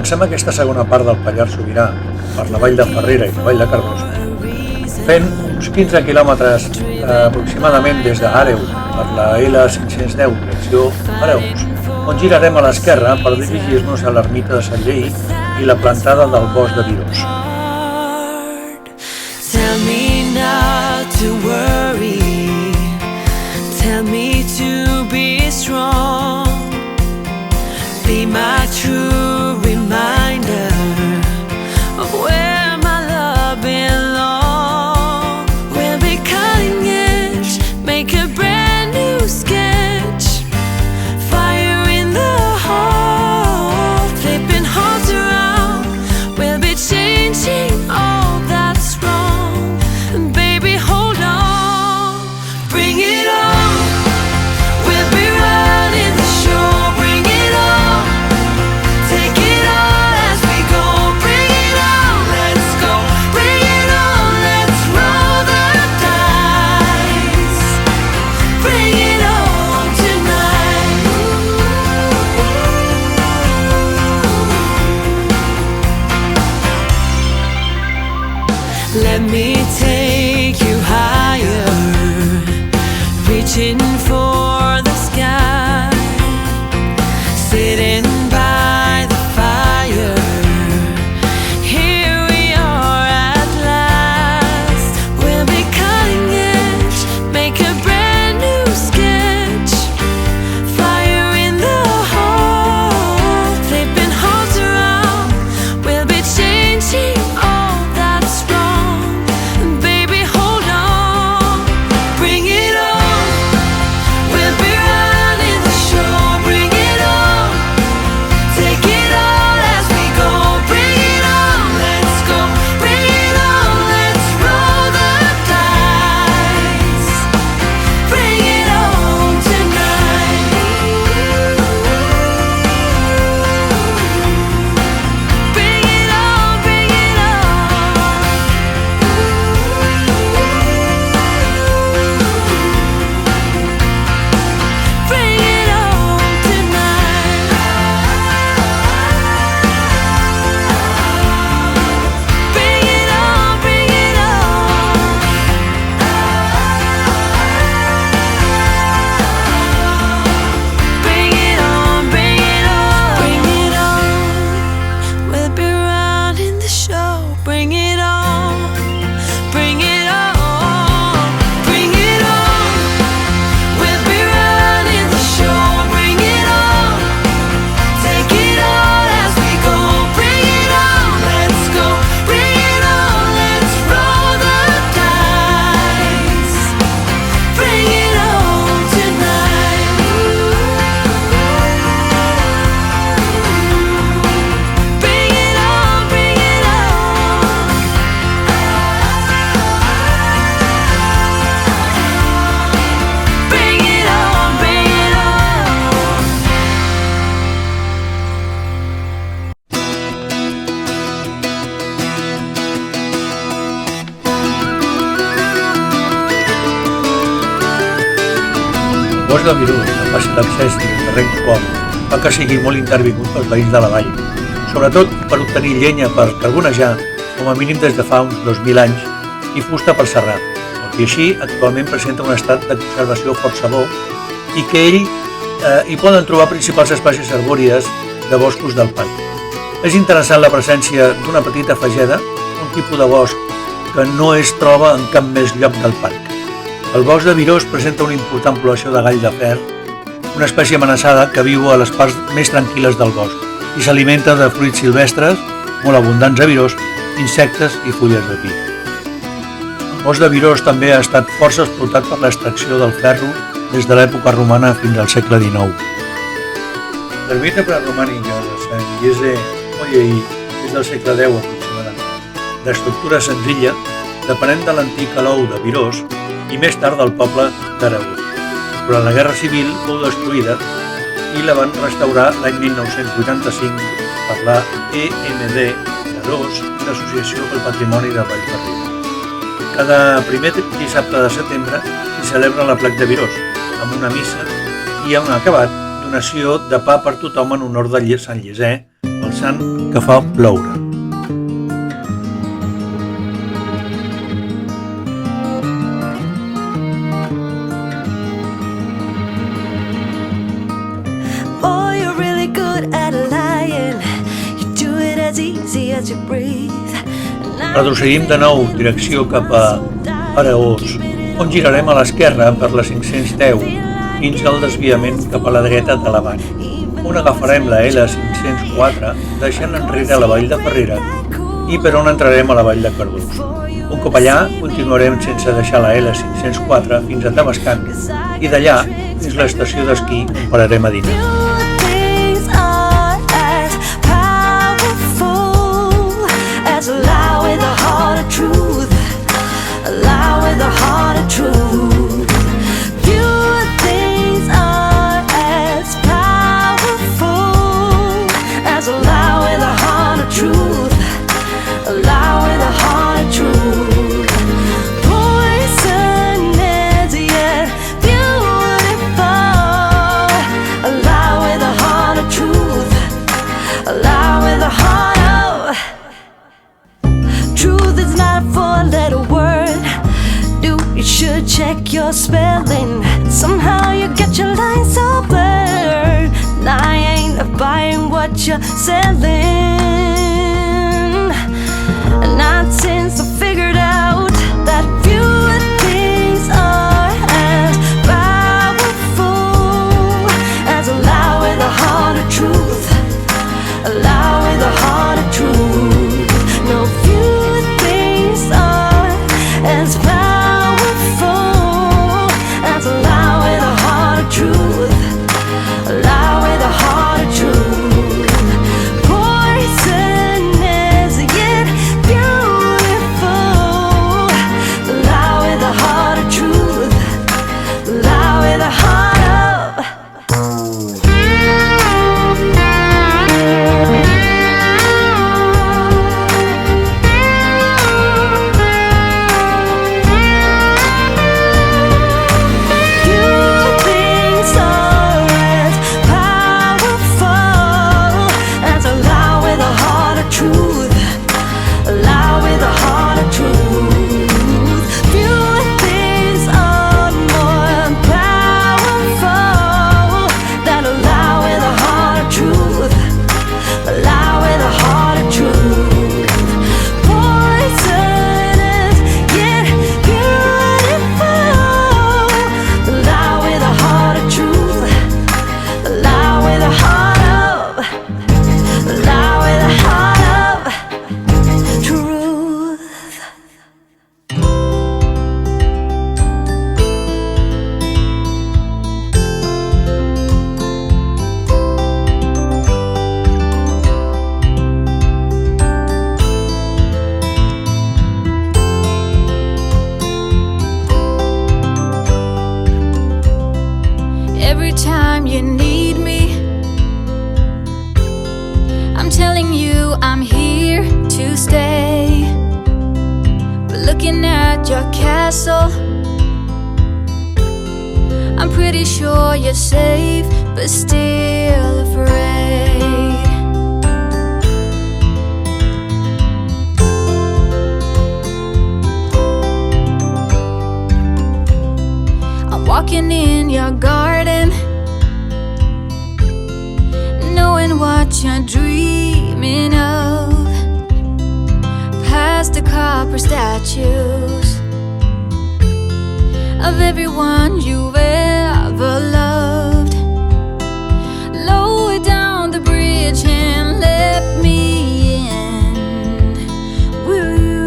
Comencem aquesta segona part del Pallars Sobirà per la Vall de Ferrera i la Vall de Cardós, fent uns 15 quilòmetres aproximadament des d'Àreu per la L510 direcció Areus, on girarem a l'esquerra per dirigir-nos a l'ermita de Sant Lleí i la plantada del bosc de Virós. Tell me not to worry, tell me to be strong, be my true reminder of where my love belongs. We'll be cutting edge, make a brand new sketch, fire in the heart, flipping hearts around. We'll be changing all that's wrong, and baby hold on, bring it on. We'll be running the show, bring it on, take it all as we go, bring it on, let's go, bring it on, let's roll the dice, bring it on tonight. Let me take you higher, reaching for the sky, sitting by the fire. Here we are at last. We'll be cutting edge, make a brand new sketch, fire in the heart, flipping hearts around. We'll be changing all that's wrong, and baby hold on, bring it on. We'll be running the show, bring it on, take it all as we go, bring it on, let's go, bring it on, let's roll the dice, bring it on tonight. Bring it on, bring it on. Bring it on tonight. Bring it on, bring it on. Bring it on, bring it on. Bring it on. We'll be running the show. Bring it on. Bring it on. Bring it on. We'll be running the show. Bring it on. Take it all as we go. Bring it on. Let's go. Bring it on. Let's roll the dice. Bring it on tonight. Bring it on. Bring it on. Bring it on. Bring it on. El bosc de Virós, el passi d'accés i el terreny suau, fa que sigui molt intervingut pels veïns de la vall, sobretot per obtenir llenya per carbonejar, com a mínim des de fa uns 2.000 anys, i fusta per serrar, tot i així actualment presenta un estat de conservació força bo i que hi poden trobar principals espècies arbòries de boscos del parc. És interessant la presència d'una petita fageda, un tipus de bosc que no es troba en cap més lloc del parc. El bosc de Virós presenta una important població de gall de fer, una espècie amenaçada que viu a les parts més tranquil·les del bosc i s'alimenta de fruits silvestres, molt abundants a Virós, insectes i fulles de pi. El bosc de Virós també ha estat força explotat per l'extracció del ferro des de l'època romana fins al segle XIX. L'ermita preromànica de Sant Llesé o Lleí és del segle X aproximadament, d'estructura senzilla, depenent de l'antic alou de Virós i més tard del poble d'Araús. Durant la Guerra Civil fou destruïda i la van restaurar l'any 1985 per la EMD d'Arós i l'Associació pel Patrimoni de Vall Ferrera. Cada primer dissabte de setembre s'hi celebra l'aplec de Virós, amb una missa i un acabat, donació de pa per tothom en honor de Sant Llesé, el sant que fa ploure. Oh, you're really good at lying. You do it as easy as you breathe. Retrocedim de nou, direcció cap a Araós, on girarem a l'esquerra per la 510 fins al desviament cap a la dreta de la vall, on agafarem la L504 deixant enrere la Vall de Ferrera i per on entrarem a la Vall de Cardós. Un cop allà continuarem sense deixar la L504 fins a Tavascan i d'allà fins l'estació d'esquí on pararem a dinar. Check your spelling. Somehow you get your lines so blurred, and I ain't buying what you're selling. And not since I figured out that few things are as powerful as a lie with a heart of truth. A lie with a heart of truth. No few things are as powerful. I'm pretty sure you're safe, but still afraid. I'm walking in your garden, knowing what you're dreaming of, past the copper statues of everyone you've ever loved. Lower down the bridge and let me in, will you?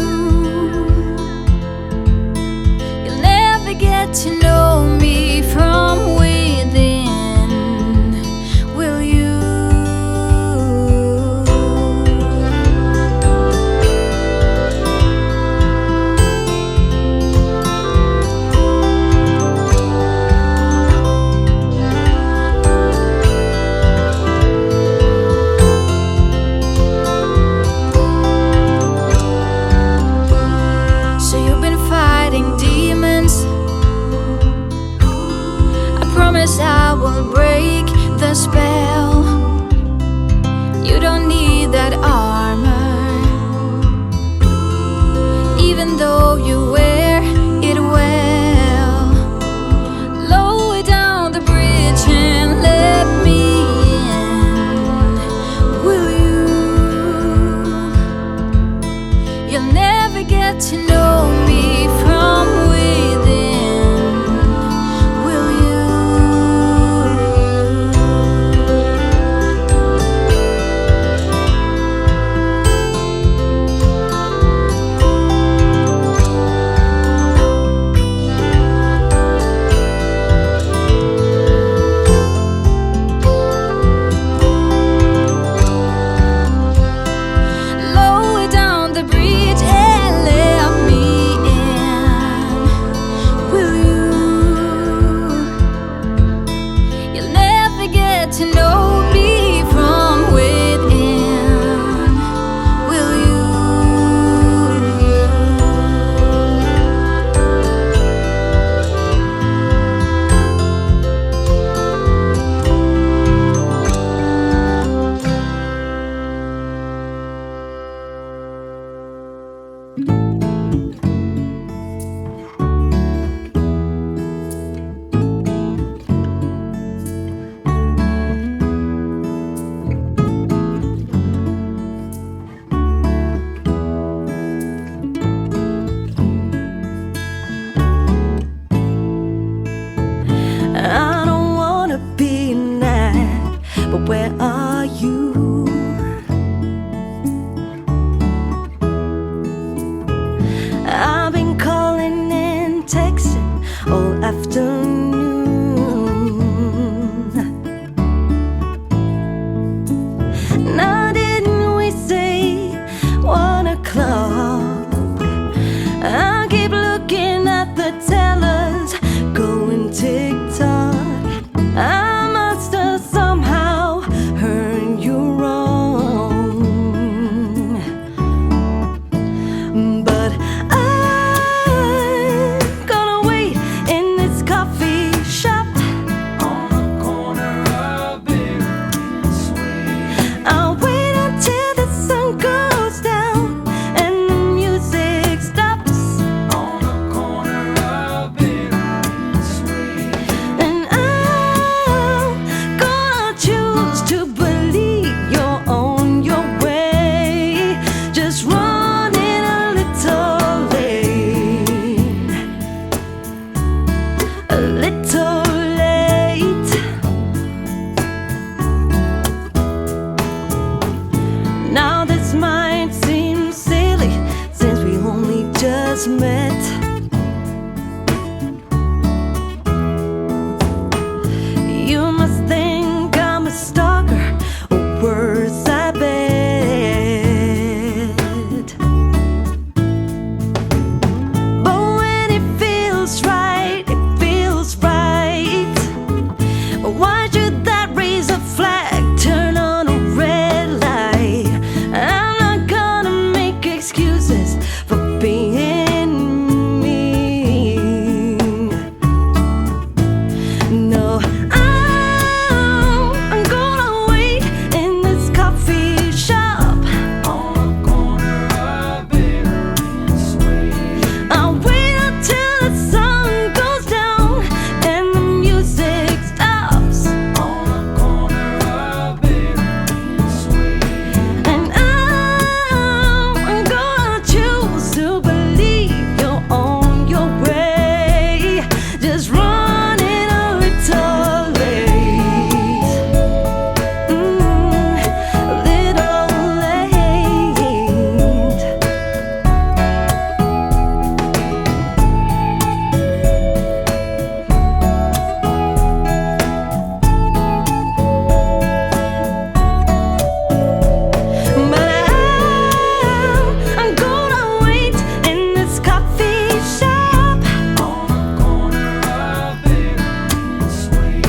You'll never get to know me from within, will you? all afternoon. Now didn't we say 1 o'clock? I keep looking at the tellers going tick-tock. I must have somehow heard you wrong, but I'm gonna wait in this coffee shop on the corner of Berry and Sweet. I'll wait until the sun goes down and the music stops On the corner of Berry and Sweet. and I'm gonna choose to believe you're on your way, just running a little late, a little late. Now this might seem silly since we only just met. You must think I'm a stalker, or worse, I bet. But when it feels right, it feels right. Why should that razor flag turn on a red light? I'm not gonna make excuses for being mean. No, I'm gonna wait in this coffee shop. On the corner of Berry and Sweet. I'll wait until the sun goes down and the music stops, On the corner of Berry and Sweet. and I'm gonna choose to believe you're on your way, just running a little late, a little late. But I'm gonna wait in this coffee shop. On the corner of Berry and Sweet.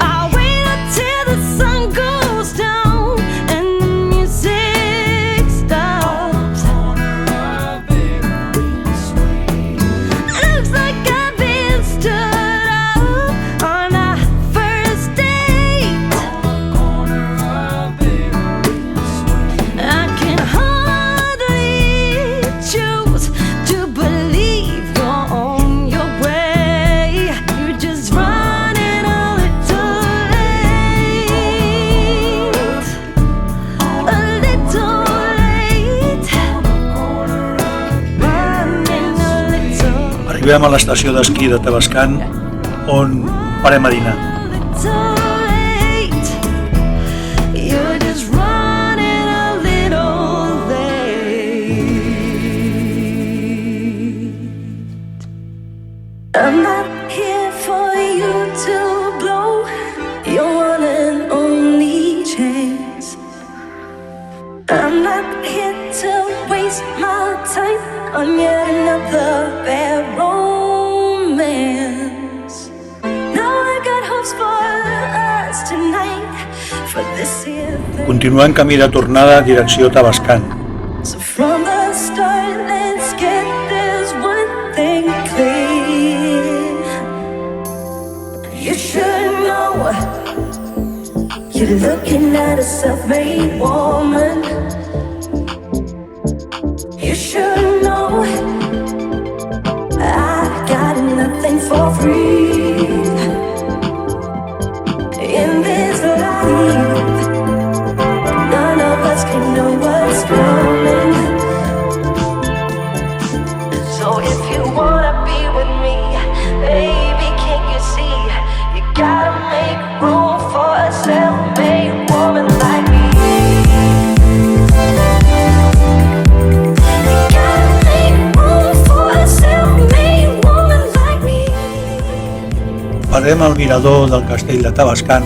I'll wait until the sun goes down and the music stops. Corner of Berry and Sweet. Looks like I've been stood up on our first date. Corner of Berry and Sweet. I can hardly choose to believe you're on your way. You're just running a little late, a little late, running a little, Arribem a l'estació d'esquí de Tavascan, on parem a dinar. little late. You're just running a little late. I'm not here for you to blow your one and only chance. I'm not here to waste my time on yet another bad romance. Now I got hopes for us tonight, for this here thing. Continuem camí de tornada direcció Tavascan. So from the start, let's get this one thing clear. You should know you're looking at a self-made woman. You should know I got nothing for free in this life. None of us can know what's coming. So if you wanna be with me, baby, can't you see? You gotta make room for a self-made woman like me. You gotta make room for a self-made woman like me. Parlem al mirador del castell de Tavascan.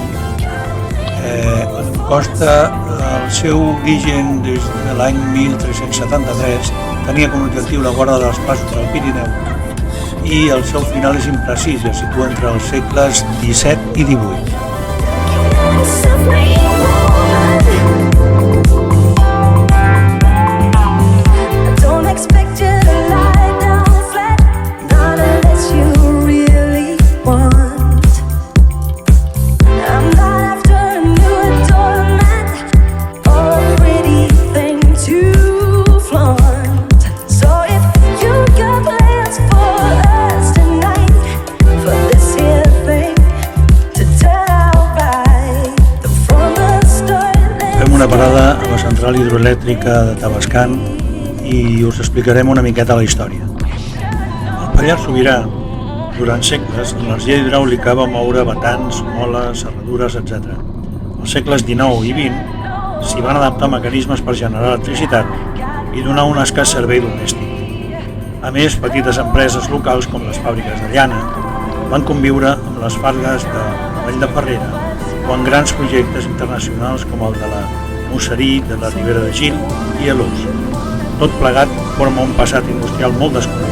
Consta el seu origen des de l'any 1373, tenia com a objectiu la guarda dels passos del Pirineu i el seu final és imprecís i es situa entre els segles XVII i XVIII. Una parada a la central hidroelèctrica de Tavascan i us explicarem una miqueta la història. Al Pallars Sobirà, durant segles, l'energia hidràulica va moure batans, moles, serradures, etc. Als segles XIX i XX s'hi van adaptar mecanismes per generar electricitat i donar un escàs servei domèstic. A més, petites empreses locals com les fàbriques de llana van conviure amb les fargues de Vall de Ferrera o en grans projectes internacionals com el de la Musserí, de la Ribera de Gil i Alòs. Tot plegat forma un passat industrial molt desconegut.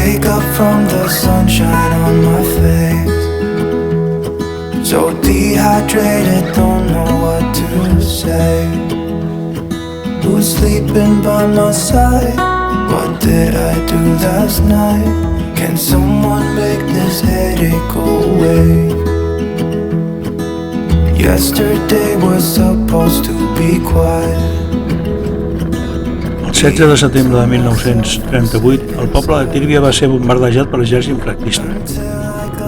wake up from the sunshine on my face. So dehydrated, don't know what to say. Who's sleeping by my side? What did I do last night? Can someone make this headache go away? Yesterday was supposed to be quiet. El 16 de setembre de 1938, el poble de Tírvia va ser bombardejat per l'exèrcit franquista.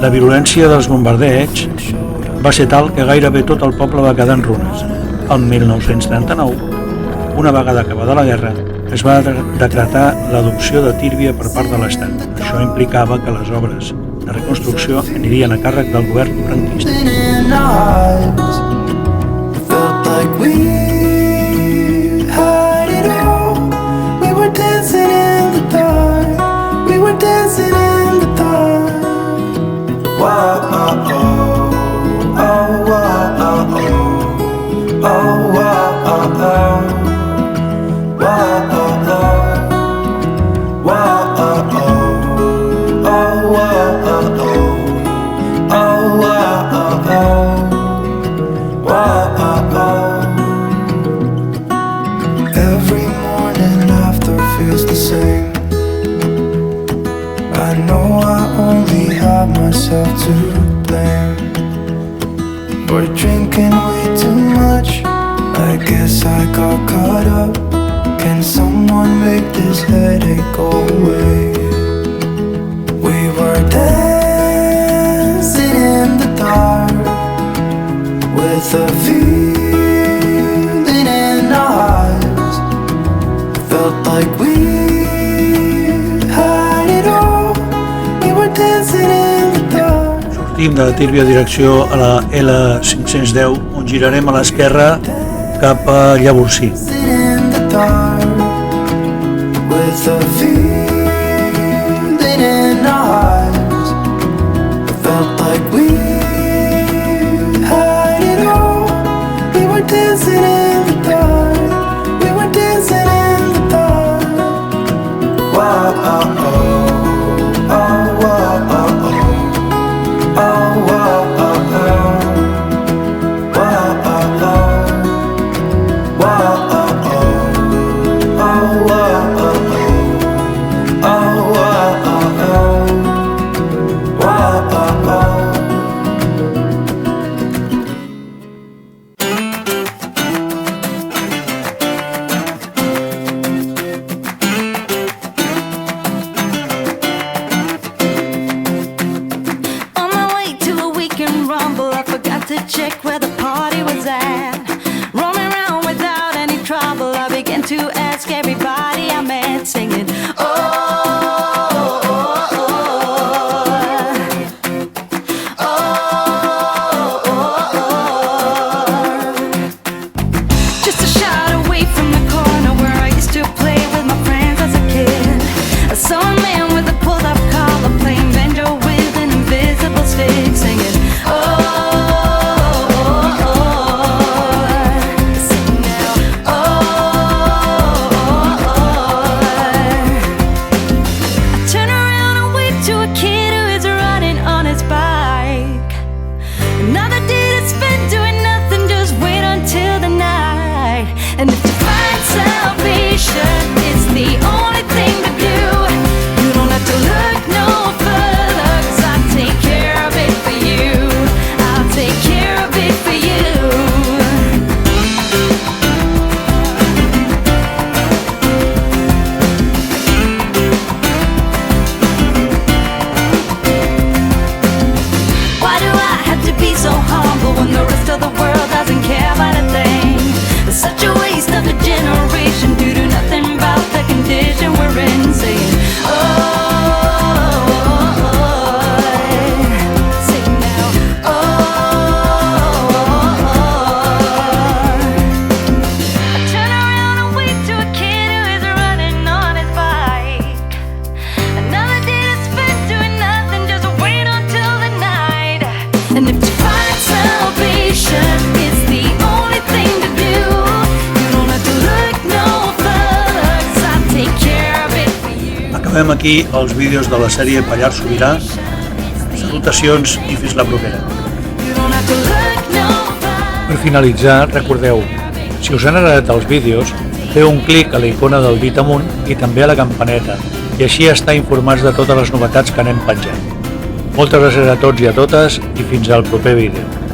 La virulència dels bombardeigs va ser tal que gairebé tot el poble va quedar en runes. El 1939, una vegada acabada la guerra, es va decretar l'adopció de Tírvia per part de l'Estat. Això implicava que les obres de reconstrucció anirien a càrrec del govern franquista. Every morning after feels the same. I know I only have myself to blame for drinking way too much. I guess I got caught up. Can someone make this headache go away? We were dancing in the dark with a feeling in our hearts. Felt like we had it all. We were dancing in the dark. Sortim de Tírvia direcció a la L510, on girarem a l'esquerra cap a Llavorsí. In the dark with a feeling in our hearts. Felt like we had it all. We were dancing in the dark. We were dancing in the dark. Wow, oh, oh, oh, oh, oh, oh, oh, oh, oh, oh. Wow, oh, oh. Wow, oh, oh. Acabem aquí els vídeos de la sèrie Pallar Sobirà. Salutacions i fins la propera. Per finalitzar, recordeu, si us han agradat els vídeos, feu un clic a la icona del dit amunt i també a la campaneta, i així estar informats de totes les novetats que anem penjant. Moltes gràcies a tots i a totes i fins al proper vídeo.